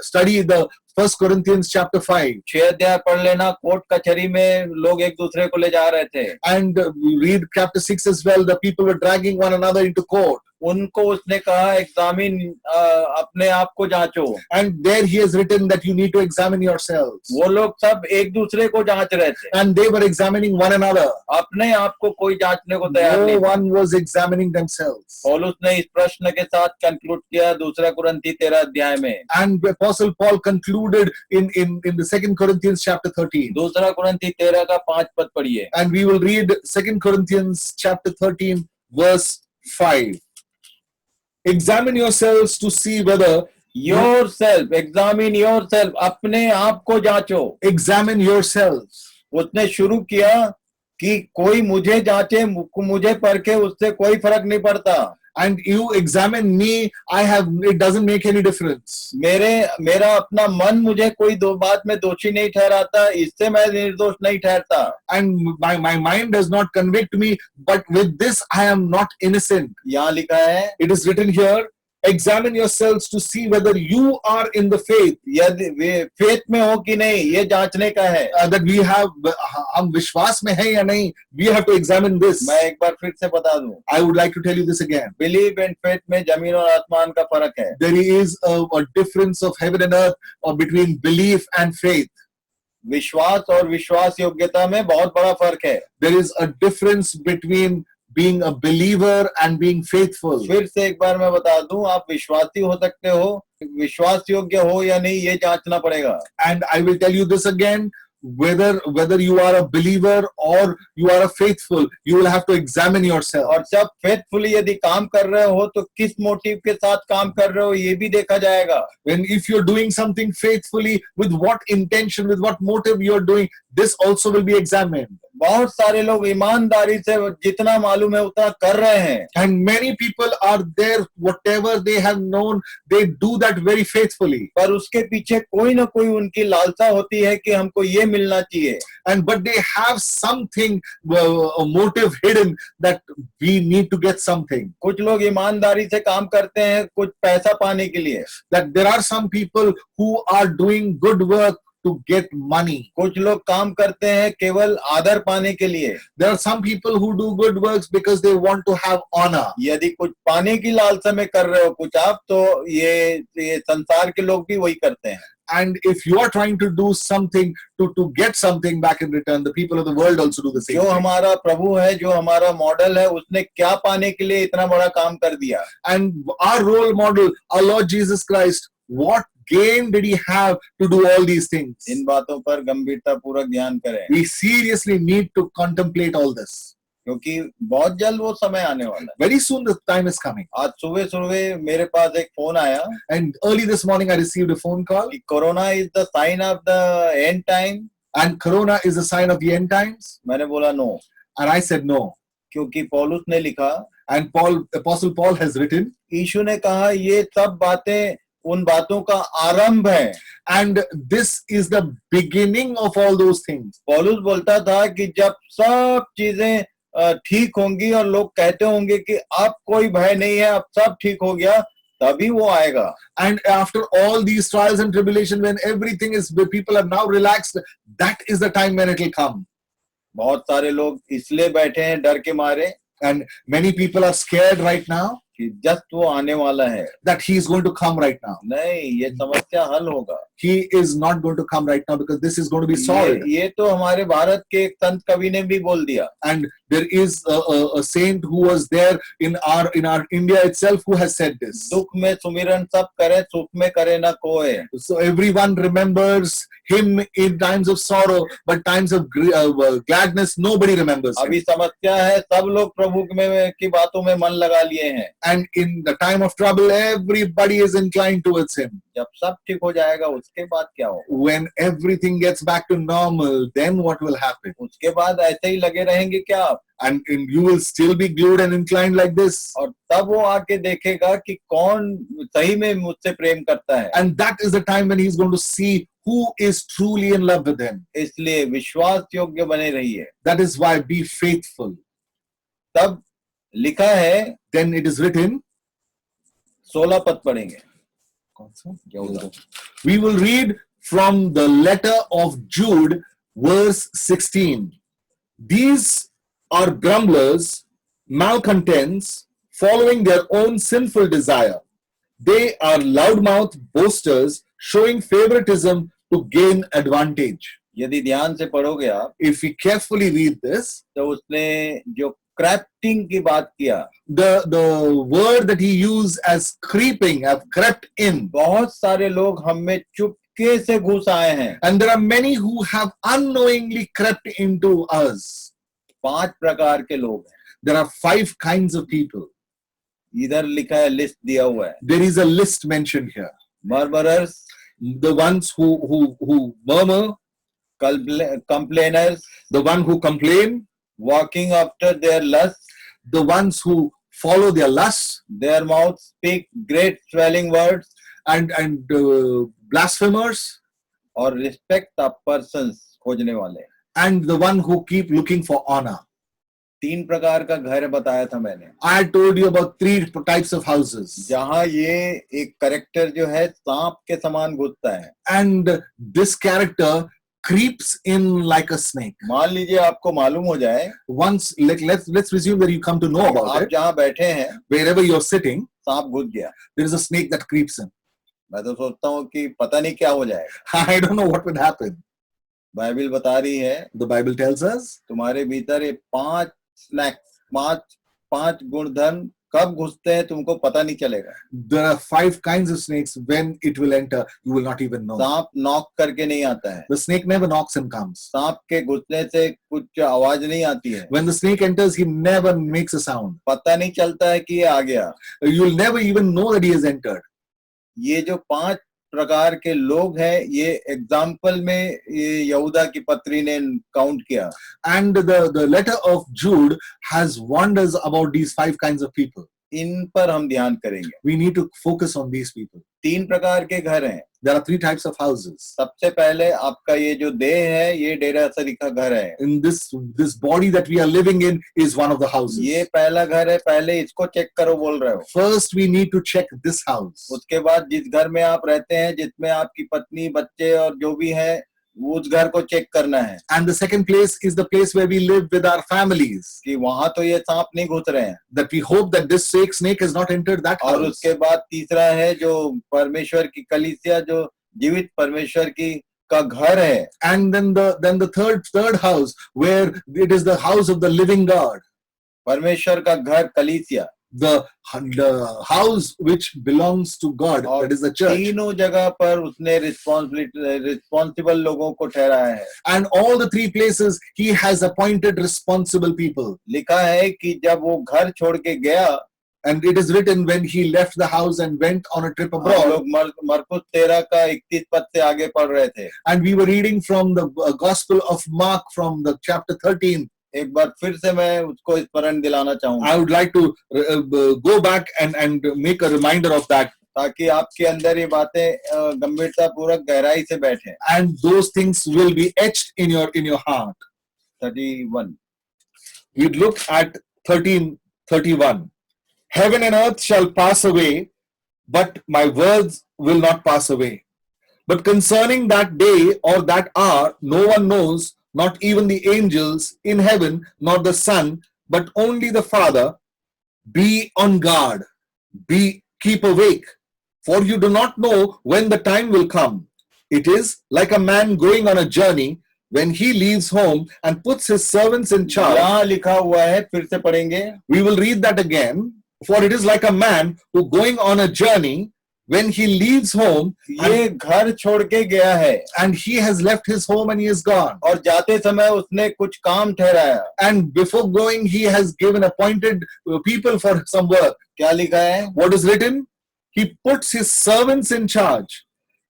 study the First Corinthians chapter 5 6 अध्याय पढ़ लेना, कोर्ट कचहरी में लोग एक दूसरे को ले जा रहे थे। and read chapter 6 as well. The people were dragging one another into court. उनको उसने कहा एग्जामिन, अपने आप को जांचो। And there he has written that you need to examine yourselves. वो लोग सब एक दूसरे को जांच रहे थे, And they were examining one another. अपने आप को कोई जांचने को तैयार No नहीं था। one was examining themselves. पौलुस ने इस प्रश्न के साथ कंक्लूड किया दूसरा कुरिन्ती 13 अध्याय में। And Apostle Paul concluded in the Second Corinthians chapter 13. दूसरा कुरिन्ती 13 का 5 पद पढ़िए। And we will read Second Corinthians chapter 13 verse 5. Examine yourselves to see whether yourself, examine yourself, अपने आप को जांचो। examine yourselves. उसने शुरू किया कि कोई मुझे जांचे, मुझे परखे, उससे कोई फर्क नहीं पड़ता। And you examine me, it doesn't make any difference. मेरा अपना मन मुझे कोई दो बात में दोषी नहीं ठहराता, इससे मैं निर्दोष नहीं ठहरता। And my mind does not convict me, but with this I am not innocent. यहाँ लिखा है, It is written here, examine yourselves to see whether you are in the faith. यदि वे फेथ में हो कि नहीं, ये जांचने का है। That we have, हम विश्वास में हैं या नहीं, we have to examine this. मैं एक बार फिर से बता दूं, I would like to tell you this again. Believe and faith में जमीन और आसमान का फर्क है। There is a difference of heaven and earth between belief and faith. विश्वास और विश्वास योग्यता में बहुत बड़ा फर्क है। There is a difference between being a believer and being faithful. फिर से एक बार मैं बता दूं, आप विश्वासी हो सकते हो, विश्वास योग्य हो या नहीं ये जांचना पड़ेगा। And I will tell you this again, whether you are a believer or you are a faithful, you will have to examine yourself. और जब फेथफुली यदि काम कर रहे हो तो किस मोटिव के साथ काम कर रहे हो ये भी देखा जाएगा। When if you're doing something faithfully, with what intention, with what motive you're doing, this also will be examined. बहुत सारे लोग ईमानदारी से जितना मालूम है उतना कर रहे हैं। And many people are there, whatever they have known, they do that very faithfully. पर उसके पीछे कोई ना कोई उनकी लालसा होती है कि हमको ये मिलना चाहिए। But they have something, a motive hidden, that we need to get something. कुछ लोग ईमानदारी से काम करते हैं कुछ पैसा पाने के लिए। That there are some people who are doing good work to get money. कुछ लोग काम करते हैं केवल आदर पाने के लिए। There are some people who do good works because they want to have honor. यदि कुछ पाने की लालसा में कर रहे हो कुछ आप, तो ये संसार के लोग भी वही करते हैं। And if you are trying to do something to get something back in return, the people of the world also do the same जो thing. हमारा प्रभु है, जो हमारा मॉडल है, उसने क्या पाने के लिए इतना बड़ा काम कर दिया। And our role model, our Lord Jesus Christ, what gain did he have to do all these things? इन बातों पर गंभीरता पूर्वक ध्यान करें, We seriously need to contemplate all this. क्योंकि बहुत जल्द वो समय आने वाला है। Very soon the time is coming. आज सुबह सुबह मेरे पास एक फोन आया And early this morning I received a phone call. कि corona is the sign of the end time. And corona is a sign of the end times. मैंने बोला no, And I said no. क्योंकि पौलुस ने लिखा, And Apostle Paul has written, यीशु ने कहा ये सब बातें उन बातों का आरंभ है। and this is the beginning of all those things. पौलुस बोलता था कि जब सब चीजें ठीक होंगी और लोग कहते होंगे कि अब कोई भय नहीं है, अब सब ठीक हो गया, तभी वो आएगा। And after all these trials and tribulation, when everything is, people are now relaxed, that is the time when it will come. बहुत सारे लोग इसलिए बैठे हैं डर के मारे And many people are scared right now कि जस्ट वो आने वाला है। that he is going to come right now. नहीं, ये समस्या हल होगा। He is not going to come right now because this is going to be solved. ये तो हमारे भारत के एक संत कवि ने भी बोल दिया। And there is a saint who was there in our India itself who has said this. दुख में सुमिरन सब करे, सुख में करे ना कोई। So everyone remembers him in times of sorrow, but times of gladness nobody remembers him. अभी समस्या है, सब लोग प्रभु की बातों में मन लगा लिए हैं। And in the time of trouble, everybody is inclined towards him. जब सब ठीक हो जाएगा उसके बाद क्या होगा? When everything gets back to normal, then what will happen? उसके बाद ऐसे ही लगे रहेंगे क्या आप? and you will still be glued and inclined like this. और तब वो आके देखेगा कि कौन सही में मुझसे प्रेम करता है। And that is the time when he's going to see who is truly in love with him. इसलिए विश्वास योग्य बने रहिए। That is why be faithful. तब लिखा है, Then it is written, 16 पद पढ़ेंगे। we will read from the letter of Jude, verse 16. These are grumblers, malcontents, following their own sinful desire. They are loudmouth boasters, showing favoritism to gain advantage. यदि ध्यान से पढ़ोगे आप, If we carefully read this, तो उसने जो क्रैप्टिंग की बात किया, the word that he used as creeping, have crept in. बहुत सारे लोग हम में चुपके से घुस आए हैं। And there are many who have unknowingly crept into us. 5 प्रकार के लोग हैं। There are 5 kinds of people. इधर लिखा है, लिस्ट दिया हुआ है। There is a list mentioned here. मर्मरर्स, The ones who murmur, complainers, the one who complain, walking after their lust, the ones who follow their lusts, their mouths speak great swelling words, and blasphemers, और respect of persons खोजने वाले। and the one who keep looking for honor. 3 प्रकार का घर बताया था मैंने, I told you about 3 types of houses. जहां ये एक कैरेक्टर जो है सांप के समान घुसता है। And this character creeps in like a snake. मान लीजिए आपको मालूम हो जाए, Once, let's presume that you come to know about आप it. जहां बैठे हैं Wherever you're sitting, सांप घुस गया, there is a snake that creeps in. मैं तो सोचता हूँ कि पता नहीं क्या हो जाएगा। I don't know what would happen. Bible बता रही है, The Bible tells us तुम्हारे भीतर ये 5 स्नैक्स, 5 गुणधर्म कब घुसते हैं तुमको पता नहीं चलेगा। there are 5 kinds of snakes. When it will enter, you will not even know. सांप नॉक करके नहीं आता है, The snake never knocks and comes. सांप के घुसने से कुछ आवाज नहीं आती है, When the snake enters, he never makes a sound. पता नहीं चलता है कि ये आ गया। You'll never even know that he has entered. ये जो 5 प्रकार के लोग हैं, ये एग्जाम्पल में ये यहूदा की पत्री ने काउंट किया। And the letter of Jude has wonders about these 5 kinds of people. इन पर हम ध्यान करेंगे। We need to focus on these people. 3 प्रकार के घर हैं। There are 3 types of houses. सबसे पहले आपका ये जो देह है, ये डेरासरी का घर है। In this body that we are living in is one of the houses. ये पहला घर है, पहले इसको चेक करो बोल रहे हो। First, we need to check this house. उसके बाद जिस घर में आप रहते हैं, जिसमें आपकी पत्नी, बच्चे और जो भी है, उस घर को चेक करना है। And the second place is the place where we live with our families. कि वहां तो ये सांप नहीं घुस रहे हैं। That we hope that this snake has not entered that और house. उसके बाद तीसरा है जो परमेश्वर की कलीसिया, जो जीवित परमेश्वर की का घर है। And then the third house where it is the house of the living God. परमेश्वर का घर कलीसिया। The house which belongs to God, और that is the church. तीनों जगह पर उसने रिस्पॉन्सिबल लोगों को ठहराया है। And all the 3 places he has appointed responsible people. लिखा है कि जब वो घर छोड़ के गया, And it is written when he left the house and went on a trip हम abroad. लोग मरकुस 13 का 31 पद से आगे पढ़ रहे थे। And we were reading from the Gospel of Mark from the chapter 13. एक बार फिर से मैं उसको स्मरण दिलाना चाहूंगा, I would like to go back and make a reminder of that. ताकि आपके अंदर ये बातें गंभीरता पूर्वक गहराई से बैठे। And those things will be etched in your heart. 31 We'd look at 13:31. Heaven and earth shall pass away, but my words will not pass away. But concerning that day or that hour, no one knows, not even the angels in heaven, nor the Son, but only the Father. Be on guard, keep awake, for you do not know when the time will come. It is like a man going on a journey, when he leaves home and puts his servants in charge. यहाँ लिखा हुआ है, फिर से पढ़ेंगे। We will read that again. For it is like a man who going on a journey, when he leaves home, ये घर छोड़ के गया है, and he has left his home and he is gone. और जाते समय उसने कुछ काम ठहराया। And before going, he has given appointed people for some work. क्या लिखा है? What is written? He puts his servants in charge,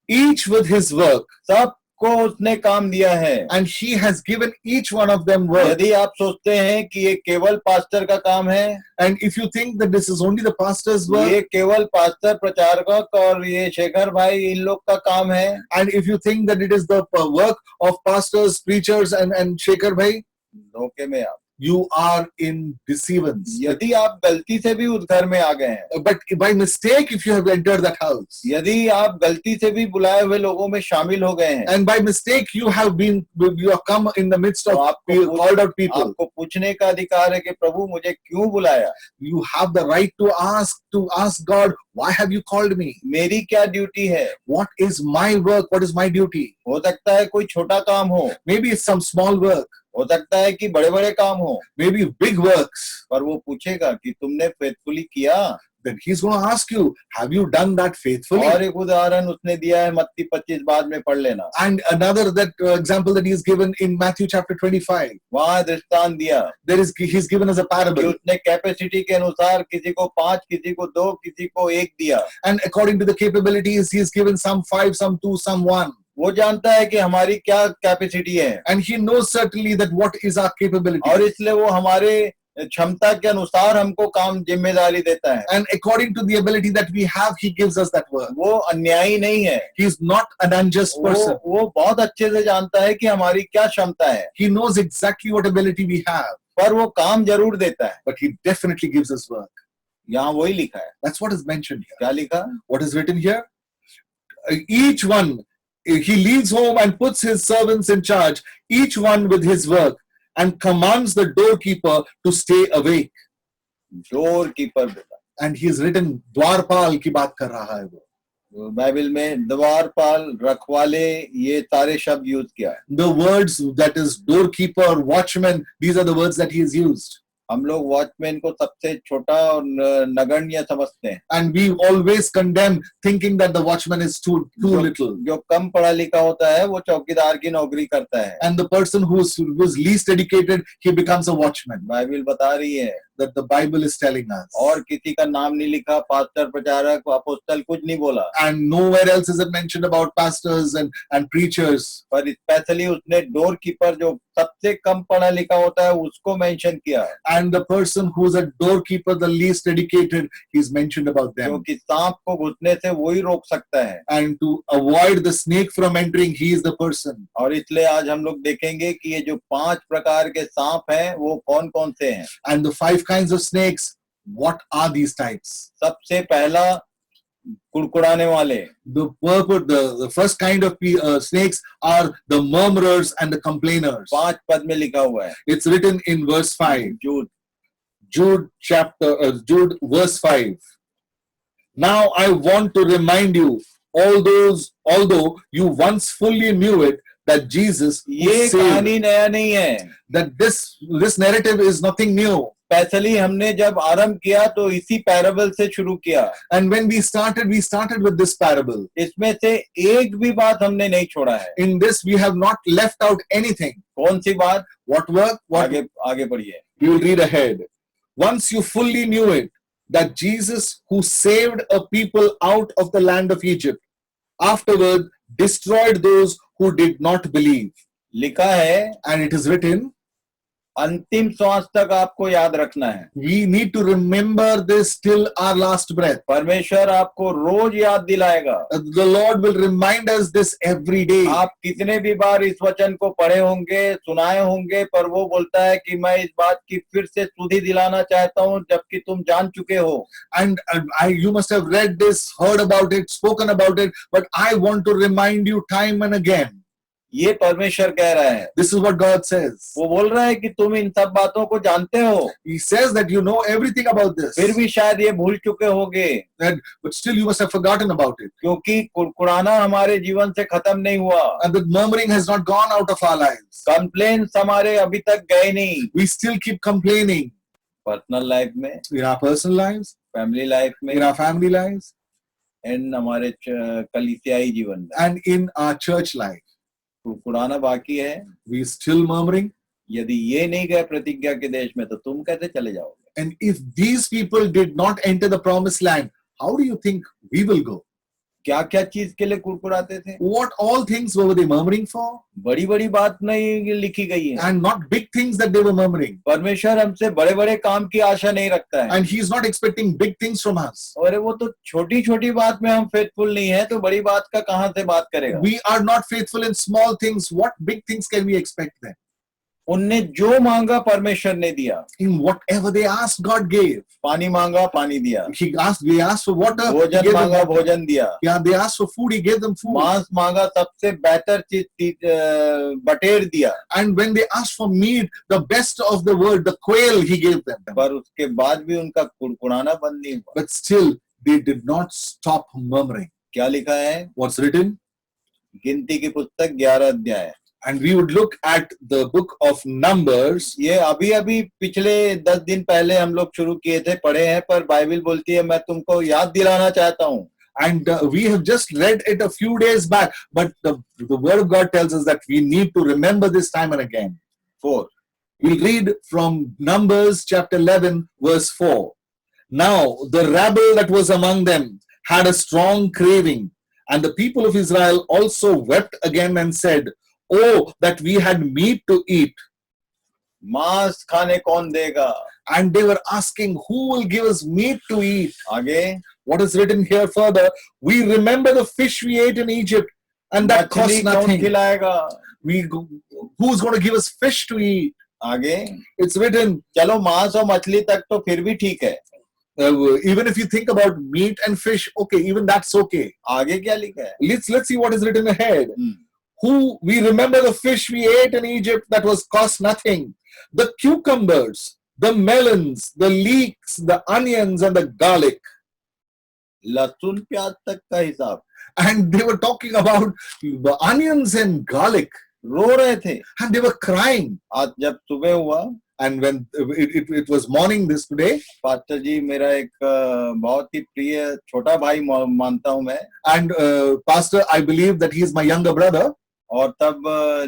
each with his work. सब सबको उसने काम दिया है। and He has given each one of them work. यदि आप सोचते हैं कि ये केवल पास्टर का काम है, And if you think that this is only the pastor's work, ये केवल पास्टर प्रचारक और ये शेखर भाई इन लोग का काम है, and if you think that it is the work of pastors, preachers, and Shekhar Bhai, धोखे में आप। you are in deceivance. यदि आप गलती से भी उस घर में आ गए हैं, But by mistake, if you have entered that house, यदि आप गलती से भी बुलाए हुए लोगों में शामिल हो गए हैं, and by mistake you have come in the midst of तो आपको called out people, आपको पूछने का अधिकार है कि प्रभु मुझे क्यों बुलाया, you have the right to ask God, why have you called me? मेरी क्या ड्यूटी है। What is my work? What is my duty? हो सकता है कोई छोटा काम हो, Maybe it's some small work, हो सकता है कि बड़े बड़े काम हो, maybe big works. पर वो पूछेगा कि तुमने फेथफुली किया। Then He's going to ask you, have you done that faithfully? और एक उदाहरण उसने दिया है मत्ती 25 बाद में पढ़ लेना, And another example that He's given in Matthew chapter 25. वहां दृष्टांत दिया He's given us a कि parable, उसने कैपेसिटी के अनुसार किसी को 5, किसी को 2, किसी को 1 दिया। and according to the capabilities, He's given some 5, some 2, some 1. वो जानता है कि हमारी क्या कैपेसिटी है, And He knows certainly that what is our capability. और इसलिए वो हमारे क्षमता के अनुसार हमको काम जिम्मेदारी देता है। And according to the ability that we have, He gives us that work. वो अन्यायी नहीं है, He is not an unjust person. वो बहुत अच्छे से जानता है कि हमारी क्या क्षमता है, He knows exactly what ability we have, पर वो काम जरूर देता है। but He definitely gives us work. यहाँ वही लिखा है। That's what is mentioned here. क्या लिखा? What is written here? Each one, He leaves home and puts His servants in charge, each one with his work, and commands the doorkeeper to stay awake. Door keeper बोला, And He is written, द्वारपाल की बात कर रहा है वो. Bible में द्वारपाल, रखवाले, ये सारे शब्द यूज किया है। The words that is doorkeeper, watchman, these are the words that He has used. हम लोग वॉचमैन को सबसे छोटा और नगण्य समझते हैं, And we always condemn, thinking that the watchman is too little. जो कम पढ़ा लिखा होता है वो चौकीदार की नौकरी करता है। And the person who's least educated, he becomes a watchman. Bible बता रही है, That the Bible is telling us. और किसी का नाम नहीं लिखा, पास्टर, प्रचारक, अपोस्तल कुछ नहीं बोला, And nowhere else is it mentioned about pastors and preachers. पर स्पेशली उसने डोर कीपर जो सबसे कम पढ़ा लिखा होता है उसको मेंशन किया है, And the person who's a doorkeeper, the least educated, he's mentioned about them. क्योंकि सांप को घुसने से वही रोक सकता है। And to avoid the snake from entering, he is the person. और इसलिए आज हम लोग देखेंगे कि ये जो 5 प्रकार के सांप हैं वो कौन कौन से हैं। And the 5 kinds of snakes, what are these types? सबसे पहला कुड़कुड़ाने वाले, The first kind of snakes are the murmurers and the complainers. 5 पद में लिखा हुआ है, It's written in verse 5. जूद। Jude verse 5. Now I want to remind you, although you once fully knew it, that Jesus who ये saved, कहानी नया नहीं है। that this narrative is nothing new. Specially हमने जब आरंभ किया तो इसी पैराबल से शुरू किया। And when we started with this parable. इसमें से एक भी बात हमने नहीं छोड़ा है। In this we have not left out anything. कौन सी बात? What work? What आगे पढ़िए। we will read ahead. Once you fully knew it, that Jesus who saved a people out of the land of Egypt, afterward destroyed those who did not believe. लिखा है, And it is written, अंतिम श्वास तक आपको याद रखना है। we need to remember this till our last breath. परमेश्वर आपको रोज याद दिलाएगा। The Lord will remind us this every day. आप कितने भी बार इस वचन को पढ़े होंगे, सुनाए होंगे, पर वो बोलता है कि मैं इस बात की फिर से सुधि दिलाना चाहता हूँ जबकि तुम जान चुके हो। And you must have read this, heard about it, spoken about it, but I want to remind you time and again. ये परमेश्वर कह रहा है। This is what God says. वो बोल रहा है कि तुम इन सब बातों को जानते हो, He says that you know everything about this, फिर भी शायद ये भूल चुके होगे, but still you must have forgotten about it. क्योंकि कुड़कुड़ाना हमारे जीवन से खत्म नहीं हुआ। And the murmuring has not gone out of our lives. Complains हमारे अभी तक गए नहीं। We still keep complaining personal life में, in our personal lives, family life में, in our family lives, and हमारे कलीसियाई जीवन में and in our church life. कुड़कुड़ाना बाकी है। We still murmuring. यदि ये नहीं गए प्रतिज्ञा के देश में तो तुम कैसे चले जाओगे? And if these people did not enter the promised land, how do you think we will go? क्या क्या चीज के लिए कुड़कुड़ाते थे? What all things were they murmuring for? बड़ी बड़ी बात नहीं लिखी गई है। And not big things that they were murmuring. परमेश्वर हमसे बड़े बड़े काम की आशा नहीं रखता है। And he is not expecting big things from us. और वो तो छोटी छोटी बात में हम फेथफुल नहीं है, तो बड़ी बात का कहां से बात करेगा? We are not faithful in small things. What big things can we expect then? उनने जो मांगा परमेश्वर ने दिया। In whatever they asked, God gave. पानी मांगा, पानी दिया। They asked for water. भोजन मांगा, भोजन दिया। Yeah, they asked for food. He gave them food. मांस मांगा, सबसे बेहतर चीज बटेर दिया। And when they asked for meat, the best of the world, the quail, he gave them. पर उसके बाद भी उनका कुड़कुड़ाना बंद नहीं हुआ। But still, they did not stop murmuring. क्या लिखा है? What's written? गिनती की पुस्तक 11 अध्याय। And we would look at the book of Numbers. ये अभी अभी पिछले 10 दिन पहले हम लोग शुरू किए थे, पढ़े हैं, पर बाइबल बोलती है मैं तुमको याद दिलाना चाहता हूँ। And we have just read it a few days back, but the word of God tells us that we need to remember this time and again. 4 We'll read from Numbers chapter 11 verse 4. Now the rabble that was among them had a strong craving, and the people of Israel also wept again and said, "Oh, that we had meat to eat." मांस खाने कौन देगा? And they were asking, who will give us meat to eat? आगे What is written here further? We remember the fish we ate in Egypt, and that मछली cost कौन nothing. खिलाएगा? Who's going to give us fish to eat? आगे It's written. चलो मांस और मछली तक तो फिर भी ठीक है। Even if you think about meat and fish, okay, even that's okay. आगे क्या लिखा है? Let's see what is written ahead. Who we remember the fish we ate in Egypt that was cost nothing, the cucumbers, the melons, the leeks, the onions, and the garlic. लहसुन प्याज तक का हिसाब। And they were talking about the onions and garlic. रो रहे थे। And they were crying. आज जब सुबह हुआ, And when it was morning this today, pastor ji मेरा एक बहुत ही प्रिय छोटा भाई मानता हूं मैं। and Pastor, I believe that he is my younger brother. और तब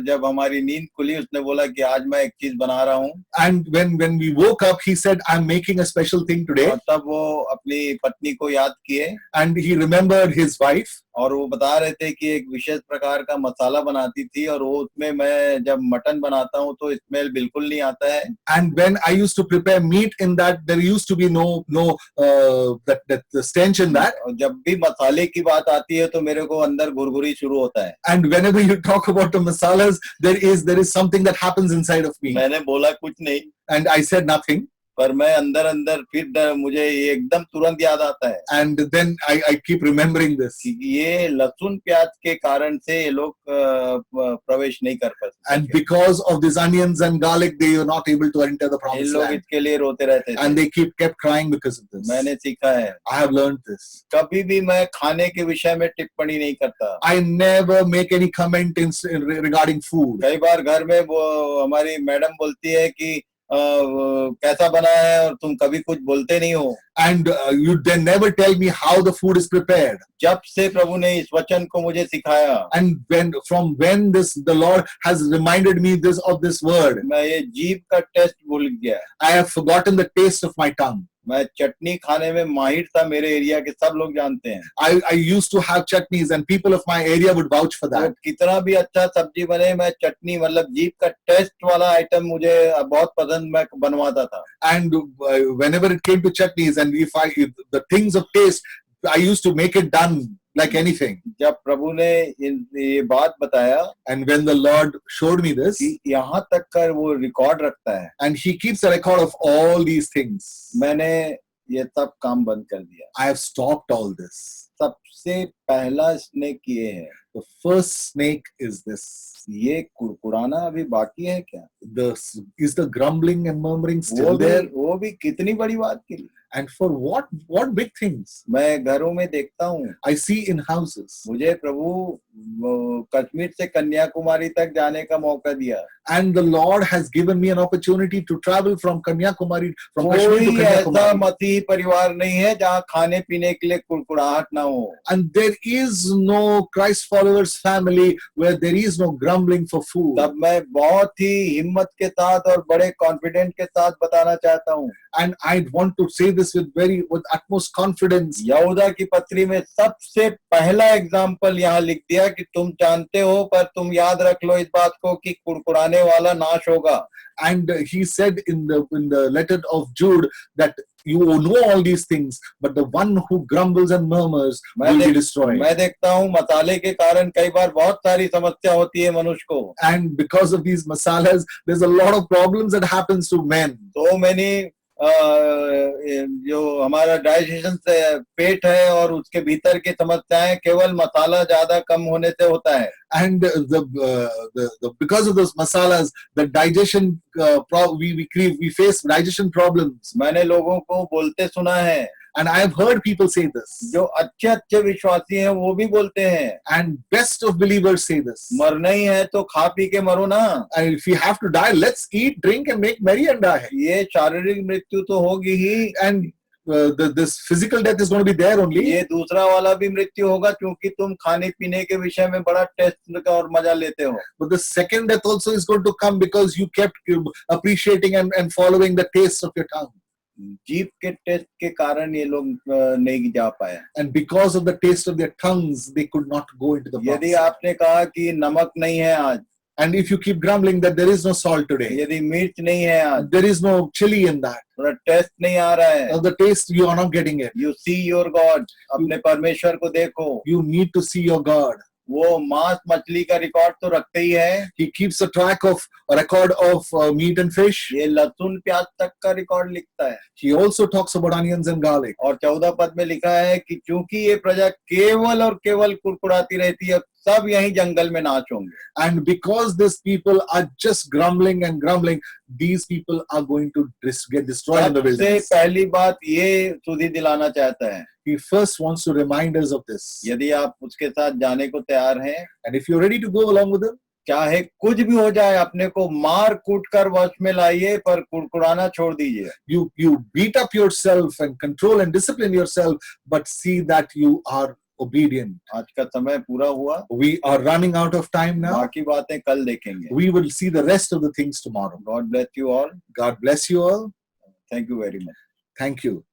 जब हमारी नींद खुली, उसने बोला कि आज मैं एक चीज बना रहा हूँ। And when we woke up, he said, "I'm making a special thing today." और तब वो अपनी पत्नी को याद किए। And he remembered his wife. और वो बता रहे थे कि एक विशेष प्रकार का मसाला बनाती थी, और वो उसमें मैं जब मटन बनाता हूँ तो स्मेल बिल्कुल नहीं आता है। And when I used to prepare meat in that, there used to be no that stench in that. और जब भी मसाले की बात आती है तो मेरे को अंदर घुरघुरी शुरू होता है। And whenever you talk about the masalas, there is something that happens inside of me. मैंने बोला कुछ नहीं, And I said nothing. पर मैं अंदर अंदर फिर मुझे ये एकदम तुरंत याद आता है। And then I keep remembering this. कि ये लहसुन प्याज के कारण से ये लोग प्रवेश नहीं कर पाते। And because of these onions and garlic, they were not able to enter the ये promised लोग land. इसके लिए रोते रहते थे। And they kept crying because of this. मैंने सीखा है, I have learned this. कभी भी मैं खाने के विषय में टिप्पणी नहीं करता। I never make any comment regarding food. कई बार घर में वो हमारी मैडम बोलती है कि कैसा बना है, और तुम कभी कुछ बोलते नहीं हो। And you then never tell me how the food is prepared. जब से प्रभु ने इस वचन को मुझे सिखाया, And from when the Lord has reminded me of this word, मैं ये जीभ का टेस्ट भूल गया। I have forgotten the taste of my tongue. मैं चटनी खाने में माहिर था, मेरे एरिया के सब लोग जानते हैं। I used to have chutneys, and people of my area would vouch for that. तो कितना भी अच्छा सब्जी बने, मैं चटनी मतलब जीभ का टेस्ट वाला आइटम मुझे बहुत पसंद, मैं बनवाता था। And whenever it came to chutneys, and the things of taste, I used to make it done like anything. जब प्रभु ने ये बात बताया, And when the Lord showed me this, कि यहाँ तक का वो रिकॉर्ड रखता है, and He keeps a record of all these things, मैंने ये सब काम बंद कर दिया। I have stopped all this. सबसे पहला स्नेक ये है। The first snake is this. ये कुड़कुड़ाना अभी बाकी है क्या? Is the grumbling and murmuring still there? वो भी कितनी बड़ी बात के लिए। And for what big things? मैं घरों में देखता हूँ, I see in houses. मुझे प्रभु कश्मीर से कन्याकुमारी तक जाने का मौका दिया। And the Lord has given me an opportunity to travel from Kanyakumari, from Kashmir to कोई ऐसा Kanyakumari. मसीही परिवार नहीं है जहाँ खाने पीने के लिए कुड़कुड़ाहट ना हो। And there is no Christ followers family where there is no grumbling for food. तब मैं बहुत ही हिम्मत के साथ और बड़े कॉन्फिडेंट के साथ बताना चाहता हूँ, And I want to say this this with utmost confidence. यहूदा की पत्री में सबसे पहला एग्जाम्पल यहाँ लिख दिया कि तुम जानते हो, पर तुम याद रख लो इस बात को कि कुड़कुड़ाने वाला नाश होगा. And he said in the letter of Jude that you know all these things, but the one who grumbles and murmurs will be destroyed. मैं देखता हूँ मसाले के कारण कई बार बहुत सारी समस्या होती है मनुष्य को. And because of these masalas, there's a lot of problems that happens to men. So many जो हमारा डाइजेशन से पेट है और उसके भीतर की समस्याएं केवल मसाला ज्यादा कम होने से होता है. And because of those masalas, the digestion we face digestion problems. मैंने लोगों को बोलते सुना है. And I have heard people say this. जो अच्छे अच्छे विश्वासी हैं वो भी बोलते हैं. And best of believers say this. मरना ही है तो खा पी के मरो ना. And if you have to die, let's eat, drink, and make merry and die. ये शारीरिक मृत्यु तो होगी ही. And this physical death is going to be there only. ये दूसरा वाला भी मृत्यु होगा क्योंकि तुम खाने पीने के विषय में बड़ा टेस्ट और मजा लेते हो. But the second death also is going to come because you kept appreciating and following the taste of your tongue. जीभ के टेस्ट के कारण ये लोग नहीं जा पाए. And because of the taste of their tongues, they could not go into the यदि box. आपने कहा कि नमक नहीं है आज, And if you keep grumbling that there is no salt today, यदि मिर्च नहीं है आज, there is no chili in that, थोड़ा टेस्ट नहीं आ रहा है, or the taste you are not getting it, you see your God, अपने परमेश्वर को देखो. you need to see your God. वो मांस मछली का रिकॉर्ड तो रखते ही है. He keeps a record of meat and fish. ये लहसुन प्याज तक का रिकॉर्ड लिखता है. He also talks about onions and garlic. और 14 पद में लिखा है कि क्योंकि ये प्रजा केवल और केवल कुड़कुड़ाती रहती है, सब यहीं जंगल में नाश होंगे. And because these people are just grumbling and grumbling, these people are going to get destroyed in the सबसे wilderness. पहली बात ये सुधी दिलाना चाहता है. He first wants to remind us of this. यदि आप उसके साथ जाने को तैयार हैं, And if you're ready to go along with him, चाहे कुछ भी हो जाए, अपने को मार कूट कर वश में लाइए, पर कुड़कुड़ाना छोड़ दीजिए. you beat up yourself and control and discipline yourself, but see that you are obedient. आज का समय पूरा हुआ. We are running out of time now. बाकी बातें कल देखेंगे. We will see the rest of the things tomorrow. God bless you all. God bless you all. Thank you very much. Thank you.